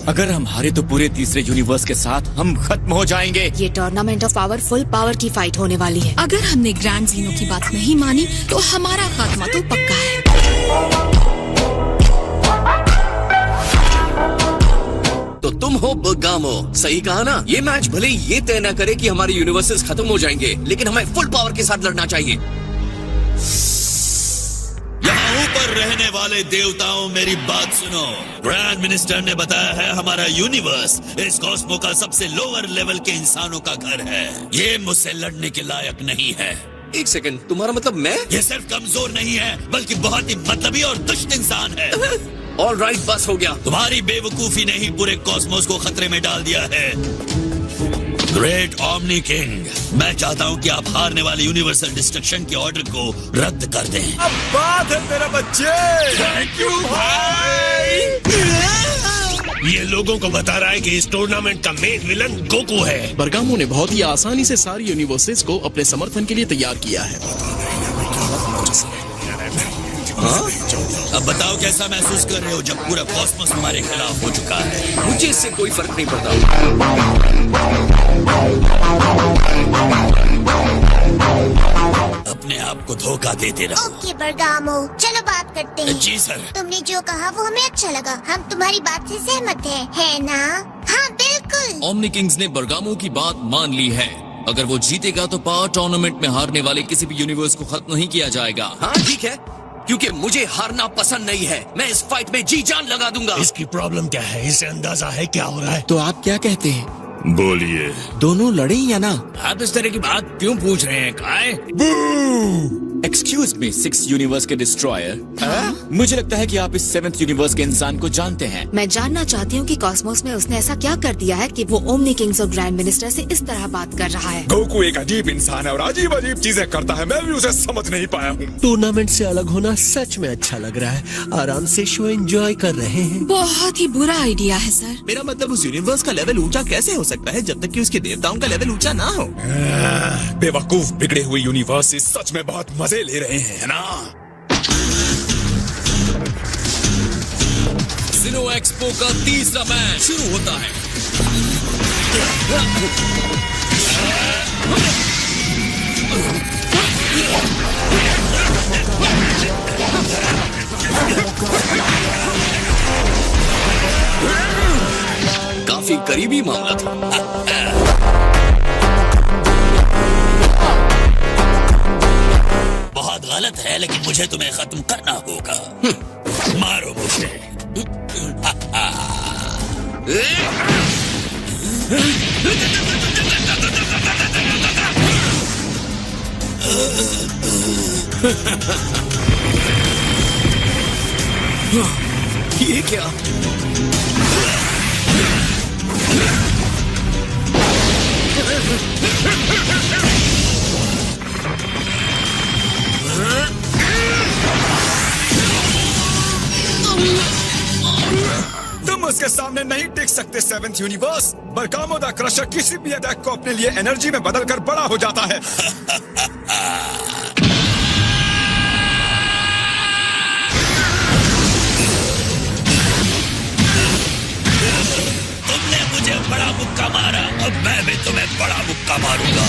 अगर हम हारे तो पूरे तीसरे यूनिवर्स के साथ हम खत्म हो जाएंगे। ये tournament of power full power की फाइट होने वाली है। अगर हमने ग्रैंड जीनो की बात नहीं मानी तो हमारा खात्मा तो पक्का है। तो तुम हो बर्गामो, सही कहा ना? ये मैच भले ही ये तय न करे कि हमारे यूनिवर्सेस खत्म हो जाएंगे, लेकिन हमें फुल पावर के साथ लड़ना चाहिए। यहाँ ऊपर रहने वाले देवताओं, मेरी बात सुनो। ग्रैंड मिनिस्टर ने बताया है हमारा यूनिवर्स इस कॉस्मो का सबसे लोअर लेवल के इंसानों का घर है। ये मुझसे लड़ने के लायक नहीं है। एक सेकंड, तुम्हारा मतलब मैं? ये सिर्फ कमजोर नहीं है, बल्कि बहुत ही मतलबी और दुष्ट इंसान है। ऑल राइट, बस हो गया। तुम्हारी बेवकूफी ने ही पूरे कॉस्मोस को खतरे में डाल दिया है। ग्रेट ओमनी किंग, मैं चाहता हूँ कि आप हारने वाले यूनिवर्सल डिस्ट्रक्शन के ऑर्डर को रद्द कर दें। अब बात है मेरे बच्चे। थैंक यू भाई। ये लोगों को बता रहा है कि इस टूर्नामेंट का मेन विलन गोकू है। बर्गामो ने बहुत ही आसानी से सारी यूनिवर्सेस को अपने समर्थन के लिए तैयार किया है। अब बताओ कैसा महसूस कर रहे हो जब पूरा कॉस्मोस हमारे खिलाफ हो चुका है? मुझे इससे कोई फर्क नहीं पड़ता। अपने आप को धोखा देते रहो। ओके बर्गामो, चलो बात करते हैं। जी सर। तुमने जो कहा वो हमें अच्छा लगा। हम तुम्हारी बात से सहमत हैं, है ना? हाँ बिल्कुल। ओमनी किंग्स ने बर्गामो की बात मान ली है। अगर वो जीतेगा तो पावर टूर्नामेंट में हारने वाले किसी भी यूनिवर्स को खत्म नहीं किया जाएगा। हाँ ठीक है, क्योंकि मुझे हारना पसंद नहीं है। मैं इस फाइट में जी जान लगा दूंगा। इसकी प्रॉब्लम क्या है? इसे अंदाजा है क्या हो रहा है? तो आप क्या कहते हैं? बोलिए। दोनों लड़े या ना? आप इस तरह की बात क्यों पूछ रहे हैं काय? एक्सक्यूज मी, 6 यूनिवर्स के डिस्ट्रॉयर। मुझे लगता है कि आप इस 7th यूनिवर्स के इंसान को जानते हैं। मैं जानना चाहती हूँ कि कॉस्मोस में उसने ऐसा क्या कर दिया है कि वो ओमनी किंग्स और ग्रैंड मिनिस्टर से इस तरह बात कर रहा है। गोकू एक अजीब इंसान है और अजीब अजीब चीजें करता है। मैं भी उसे समझ नहीं पाया हूँ। टूर्नामेंट से अलग होना सच में अच्छा लग रहा है। आराम से शो एंजॉय कर रहे हैं। बहुत ही बुरा आइडिया है सर। मेरा मतलब उस यूनिवर्स का लेवल ऊंचा कैसे हो सकता है जब तक कि उसके देवताओं का लेवल ऊंचा ना हो? बेवकूफ बिगड़े हुए यूनिवर्स सच में बहुत मजे ले रहे हैं, है ना? जीनो एक्सपो का तीसरा मैच शुरू होता है। काफी करीबी मामला था। बहुत गलत है, लेकिन मुझे तुम्हें खत्म करना होगा। मारो मुझे। ये क्या? तुम उसके सामने नहीं टिक सकते 7th universe. Bergamo the crusher किसी भी अटैक को अपने लिए एनर्जी में बदलकर बड़ा हो जाता है। तुमने मुझे बड़ा मुक्का मारा, अब मैं भी तुम्हें बड़ा मुक्का मारूंगा।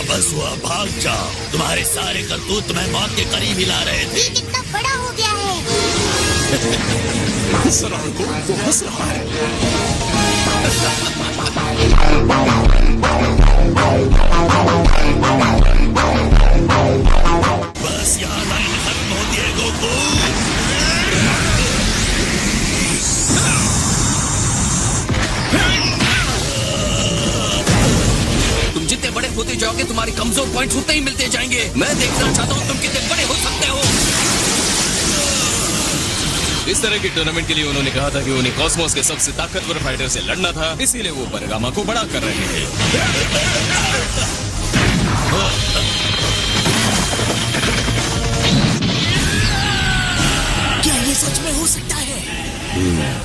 बस हुआ, भाग जाओ। तुम्हारे सारे करतूत तुम्हें मौत के करीब ही ला रहे थे। ये कितना बड़ा हो गया है। वो हंस रहा है। बस यहाँ लाइन खत्म होती है गोकू। तुम जितने बड़े होते जाओगे तुम्हारे कमजोर पॉइंट्स उतने ही मिलते जाएंगे। मैं देखना चाहता हूँ तुम कितने बड़े हो सकते हो। इस तरह के टूर्नामेंट के लिए उन्होंने कहा था कि उन्हें कॉस्मोस के सबसे ताकतवर फाइटर से लड़ना था, इसीलिए वो बर्गामा को बड़ा कर रहे थे।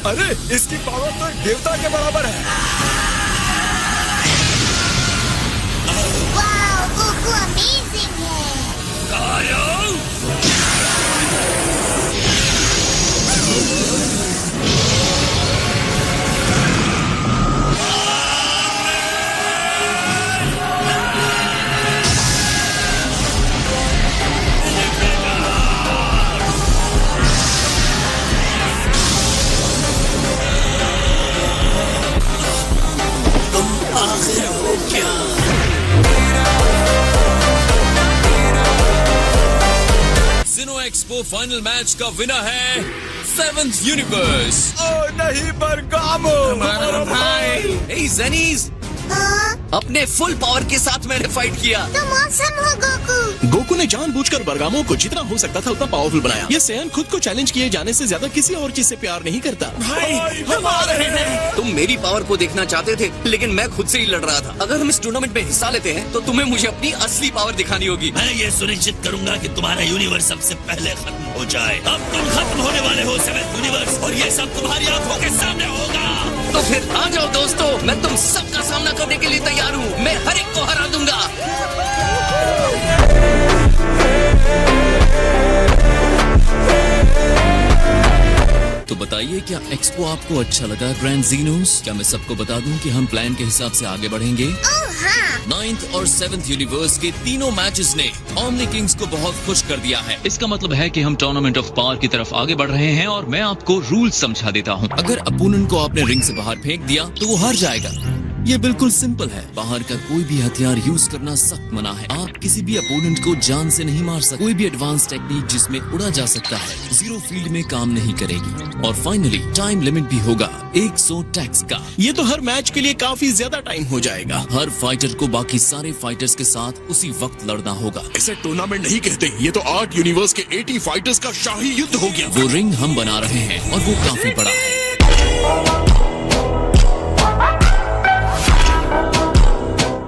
अरे इसकी पावर तो एक देवता के बराबर है। वाओ, गोकू अमेजिंग है। जिनो एक्सपो फाइनल मैच का विनर है 7th यूनिवर्स। ओ नहीं बरगामो, हमारा भाई। Hey, ज़ेनीज़, अपने फुल पावर के साथ मैंने फाइट किया। तुम ऑसम हो गोकू। गोकू ने जानबूझकर बरगामो को जितना हो सकता था उतना पावरफुल बनाया। ये सैयन खुद को चैलेंज किए जाने से ज्यादा किसी और चीज से प्यार नहीं करता। तुम मेरी पावर को देखना चाहते थे, लेकिन मैं खुद से ही लड़ रहा था। अगर हम इस टूर्नामेंट में हिस्सा लेते हैं तो तुम्हें मुझे अपनी असली पावर दिखानी होगी। मैं ये सुनिश्चित करूंगा कि तुम्हारा यूनिवर्स सबसे पहले खत्म हो जाए। अब तुम खत्म होने वाले हो 7th यूनिवर्स, और ये सब तुम्हारी आंखों के सामने होगा। तो फिर आ जाओ दोस्तों, मैं तुम सबका सामना करने के लिए तैयार हूँ। मैं हर एक को हरा दूंगा। तो बताइए, क्या एक्सपो आपको अच्छा लगा ग्रैंड ज़ीनोस? क्या मैं सबको बता दूं कि हम प्लान के हिसाब से आगे बढ़ेंगे? ओह हाँ। 9th और 7th यूनिवर्स के तीनों मैचेस ने ओमनी किंग्स को बहुत खुश कर दिया है। इसका मतलब है कि हम टूर्नामेंट ऑफ पावर की तरफ आगे बढ़ रहे हैं और मैं आपको रूल समझा देता हूँ। अगर अपोनेंट को आपने रिंग से बाहर फेंक दिया तो वो हार जाएगा। ये बिल्कुल सिंपल है। बाहर का कोई भी हथियार यूज करना सख्त मना है। आप किसी भी अपोनेंट को जान से नहीं मार सकते। कोई भी एडवांस टेक्निक जिसमें उड़ा जा सकता है जीरो फील्ड में काम नहीं करेगी। और फाइनली टाइम लिमिट भी होगा 100 टैक्स का। ये तो हर मैच के लिए काफी ज्यादा टाइम हो जाएगा। हर फाइटर को बाकी सारे फाइटर्स के साथ उसी वक्त लड़ना होगा। इसे टूर्नामेंट नहीं कहते, ये तो 8 यूनिवर्स के 80 फाइटर्स का शाही युद्ध हो गया। वो रिंग हम बना रहे हैं और वो काफी बड़ा है।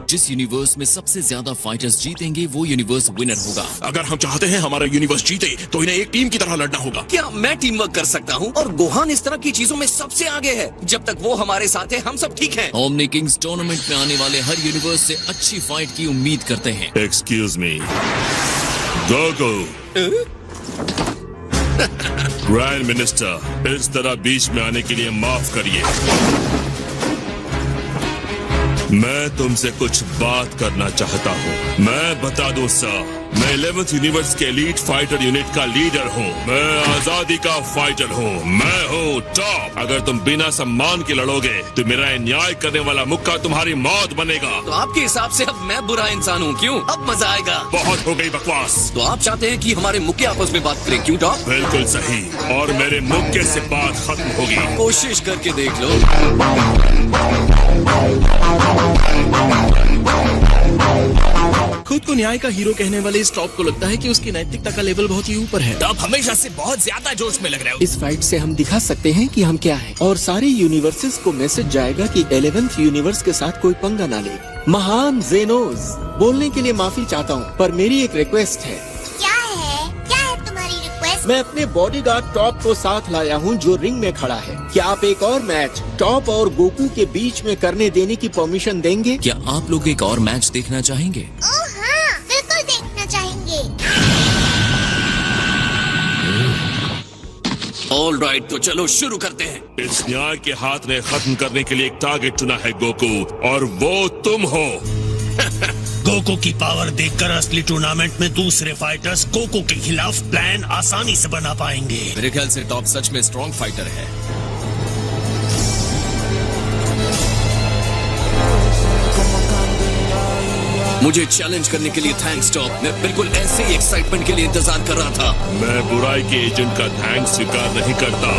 जिस यूनिवर्स में सबसे ज्यादा फाइटर्स जीतेंगे वो यूनिवर्स विनर होगा। अगर हम चाहते हैं हमारा यूनिवर्स जीते तो इन्हें एक टीम की तरह लड़ना होगा। क्या मैं टीम वर्क कर सकता हूँ? और गोहान इस तरह की चीजों में सबसे आगे है। जब तक वो हमारे साथ है हम सब ठीक हैं। ओमनी किंग्स टूर्नामेंट में आने वाले हर यूनिवर्स से अच्छी फाइट की उम्मीद करते हैं। Excuse me, Goku. Grand minister, इस तरह बीच में आने के लिए माफ करिए। मैं तुमसे कुछ बात करना चाहता हूँ। मैं बता दूं सर, मैं 11th यूनिवर्स के एलीट फाइटर यूनिट का लीडर हूँ। मैं आजादी का फाइटर हूँ। मैं हूँ टॉप। अगर तुम बिना सम्मान के लड़ोगे तो मेरा न्याय करने वाला मुक्का तुम्हारी मौत बनेगा। तो आपके हिसाब से अब मैं बुरा इंसान हूँ, क्यों? अब मजा आएगा। बहुत हो गई बकवास। तो आप चाहते हैं कि हमारे मुक्के आपस में बात करें, क्यों टॉप? बिल्कुल सही, और मेरे मुक्के से बात खत्म होगी। कोशिश करके देख लो। खुद को न्याय का हीरो कहने वाले इस टॉप को लगता है कि उसकी नैतिकता का लेवल बहुत ही ऊपर है। टॉप हमेशा से बहुत ज्यादा जोश में लग रहे हो। इस फाइट से हम दिखा सकते हैं कि हम क्या हैं, और सारे यूनिवर्सेस को मैसेज जाएगा कि 11th यूनिवर्स के साथ कोई पंगा ना ले। महान ज़ेनोस, बोलने के लिए माफी चाहता हूँ, पर मेरी एक रिक्वेस्ट है। क्या है तुम्हारी रिक्वेस्ट? मैं अपने बॉडीगार्ड टॉप को साथ लाया हूँ जो रिंग में खड़ा है। क्या आप एक और मैच टॉप और गोकू के बीच में करने देने की परमिशन देंगे? क्या आप लोग एक और मैच देखना चाहेंगे? ओह हाँ, बिल्कुल देखना चाहेंगे। ऑल राइट, तो चलो शुरू करते हैं। इस न्याय के हाथ ने खत्म करने के लिए एक टारगेट चुना है गोकू, और वो तुम हो। गोकू की पावर देखकर असली टूर्नामेंट में दूसरे फाइटर्स गोकू के खिलाफ प्लान आसानी से बना पाएंगे। मेरे ख्याल से टॉप सच में स्ट्रॉन्ग फाइटर है। मुझे चैलेंज करने के लिए थैंक्स टॉप। मैं बिल्कुल ऐसे ही एक्साइटमेंट के लिए इंतजार कर रहा था। मैं बुराई के एजेंट का थैंक्स स्वीकार नहीं करता।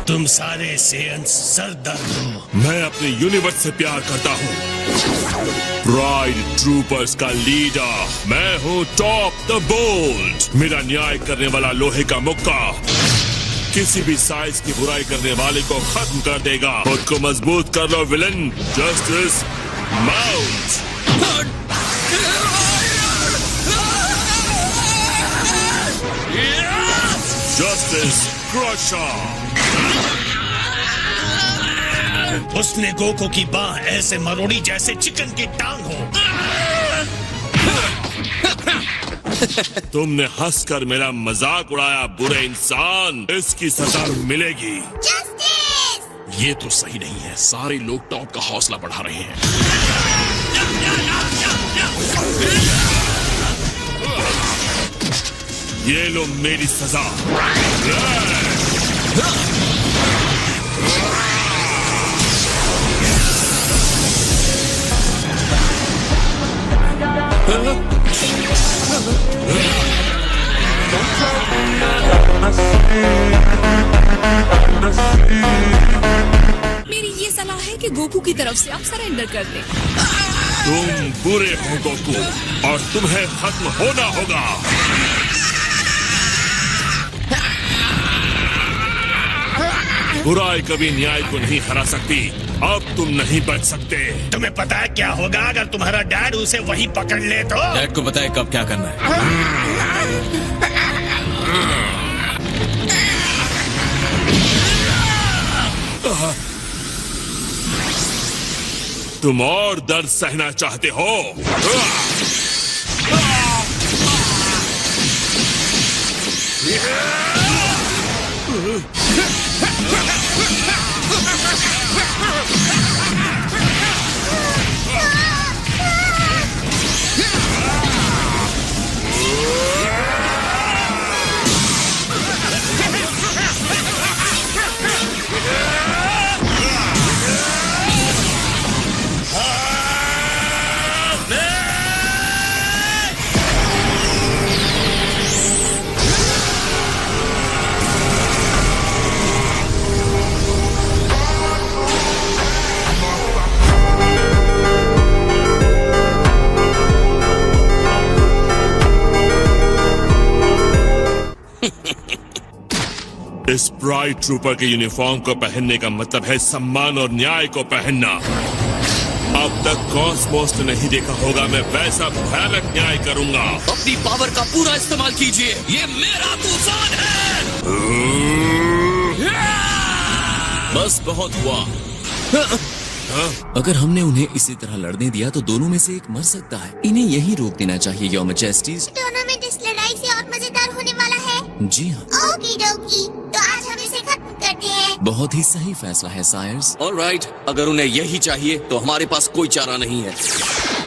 तुम सारे सेयंस सरदर्द हो। मैं अपने यूनिवर्स से प्यार करता हूँ। प्राइड ट्रूपर्स का लीडर मैं हूँ, टॉप द बोल्ड। मेरा न्याय करने वाला लोहे का मुक्का किसी भी साइज की बुराई करने वाले को खत्म कर देगा। खुद को मजबूत कर लो villain. Justice mount. Justice crusher. उसने गोकू की बाह ऐसे मरोड़ी जैसे चिकन की टांग हो। तुमने हंसकर मेरा मजाक उड़ाया बुरे इंसान, इसकी सजा मिलेगी। ये तो सही नहीं है। सारे लोग टॉप का हौसला बढ़ा रहे हैं। ये लो मेरी सजा। मेरी ये सलाह है कि गोकू की तरफ से आप सरेंडर कर दें। तुम बुरे हो गोकू और तुम्हें खत्म होना होगा। बुराई कभी न्याय को नहीं हरा सकती। अब तुम नहीं बच सकते। तुम्हें पता है क्या होगा अगर तुम्हारा डैड उसे वहीं पकड़ ले तो? डैड को बताए कब क्या करना है। तुम और दर्द सहना चाहते हो? इस प्राइड ट्रूपर के यूनिफॉर्म को पहनने का मतलब है सम्मान और न्याय को पहनना। अब तक कॉस्मोस ने नहीं देखा होगा, मैं वैसा भयानक न्याय करूंगा। अपनी पावर का पूरा इस्तेमाल कीजिए, ये मेरा तूफान है। बस बहुत हुआ। अगर हमने उन्हें इसी तरह लड़ने दिया तो दोनों में से एक मर सकता है। इन्हें यही रोक देना चाहिए, योर मैजेस्टीज। टूर्नामेंट इस लड़ाई से और मजेदार होने वाला है। जी हाँ। ओकी डोकी, तो आज हम इसे खत्म करते हैं। बहुत ही सही फैसला है सायर्स। ऑलराइट, अगर उन्हें यही चाहिए तो हमारे पास कोई चारा नहीं है।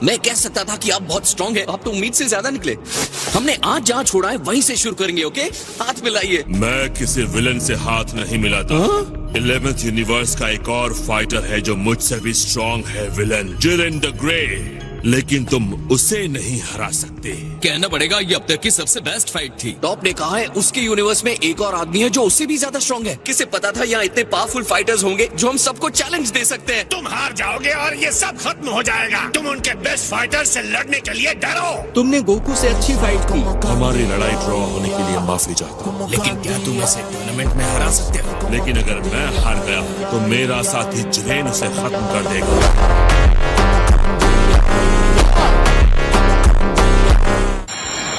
मैं कह सकता था कि आप बहुत स्ट्रांग हैं, आप तो उम्मीद से ज्यादा निकले। हमने आज जहाँ छोड़ा है वहीं से शुरू करेंगे, ओके? हाथ मिलाइए। मैं किसी विलन से हाथ नहीं मिलाता। 11th यूनिवर्स का एक और फाइटर है जो मुझसे भी स्ट्रांग है, विलन जिरेन द ग्रे। लेकिन तुम उसे नहीं हरा सकते। कहना पड़ेगा ये अब तक की सबसे बेस्ट फाइट थी। टॉप ने कहा है उसके यूनिवर्स में एक और आदमी है जो उससे भी ज्यादा स्ट्रांग है। किसे पता था यहाँ इतने पावरफुल फाइटर्स होंगे जो हम सबको चैलेंज दे सकते हैं। तुम हार जाओगे और ये सब खत्म हो जाएगा। तुम उनके बेस्ट फाइटर से लड़ने के लिए डरो। तुमने गोकू से अच्छी फाइट की। हमारी लड़ाई ड्रॉ होने के लिए माफी चाहता हूँ, लेकिन क्या तुम इसे टूर्नामेंट में हरा सकते हो? लेकिन अगर मैं हार गया तो मेरा साथी जिरेन उसे खत्म कर देगा।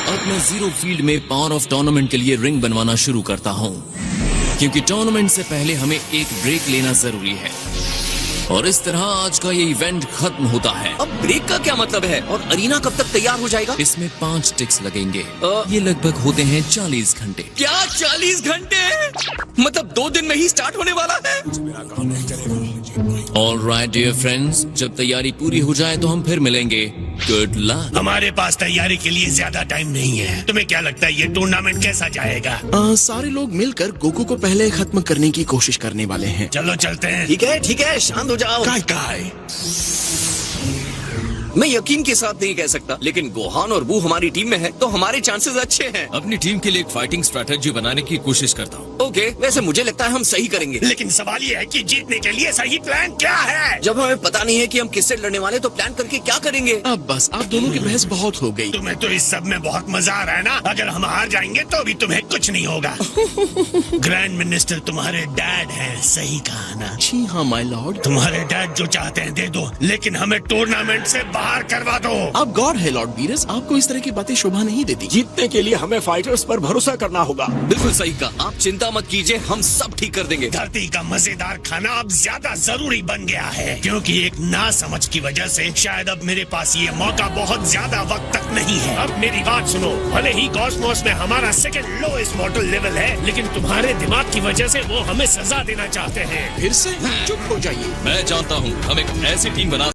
अब मैं जीरो फील्ड में पावर ऑफ टूर्नामेंट के लिए रिंग बनवाना शुरू करता हूँ, क्योंकि टूर्नामेंट से पहले हमें एक ब्रेक लेना जरूरी है। और इस तरह आज का ये इवेंट खत्म होता है। अब ब्रेक का क्या मतलब है? और अरीना कब तक तैयार हो जाएगा? इसमें 5 टिक्स लगेंगे। ये लगभग होते हैं 40 घंटे। क्या 40 घंटे? मतलब 2 दिन में ही स्टार्ट होने वाला है? ऑलराइट डियर फ्रेंड्स, जब तैयारी पूरी हो जाए तो हम फिर मिलेंगे। Good luck. हमारे पास तैयारी के लिए ज्यादा टाइम नहीं है। तुम्हें क्या लगता है ये टूर्नामेंट कैसा जाएगा? सारे लोग मिलकर गोकू को पहले खत्म करने की कोशिश करने वाले हैं। चलो चलते हैं। ठीक है, शांत हो जाओ। काय मैं यकीन के साथ नहीं कह सकता, लेकिन गोहान और बू हमारी टीम में है तो हमारे चांसेस अच्छे हैं। अपनी टीम के लिए एक फाइटिंग स्ट्रेटेजी बनाने की कोशिश करता हूँ। ओके, वैसे मुझे लगता है हम सही करेंगे। लेकिन सवाल ये है कि जीतने के लिए सही प्लान क्या है? जब हमें पता नहीं है कि हम किससे लड़ने वाले तो प्लान करके क्या करेंगे? अब बस आप दोनों की बहस बहुत हो गई। तुम्हें तो इस सब में बहुत मजा आ रहा है ना? अगर हम हार जाएंगे तो भी तुम्हें कुछ नहीं होगा। ग्रैंड मिनिस्टर तुम्हारे डैड हैं, सही कहा ना? जी हाँ माय लॉर्ड। तुम्हारे डैड जो चाहते हैं दे दो, लेकिन हमें टूर्नामेंट से बाहर बाहर करवा दो। आप गॉड है लॉर्ड बीरस, आपको इस तरह की बातें शोभा नहीं देती। जीतने के लिए हमें फाइटर्स पर भरोसा करना होगा। बिल्कुल सही कहा, आप चिंता मत कीजिए, हम सब ठीक कर देंगे। धरती का मजेदार खाना अब ज्यादा जरूरी बन गया है, क्योंकि एक नासमझ की वजह से शायद अब मेरे पास ये मौका बहुत ज्यादा वक्त तक नहीं है। अब मेरी बात सुनो, भले ही कॉस्मोस में हमारा सेकंड लोएस्ट मॉर्टल लेवल है, लेकिन तुम्हारे दिमाग की वजह से वो हमें सजा देना चाहते हैं। फिर से चुप हो जाइए। मैं जानता हूँ हम एक ऐसी टीम बना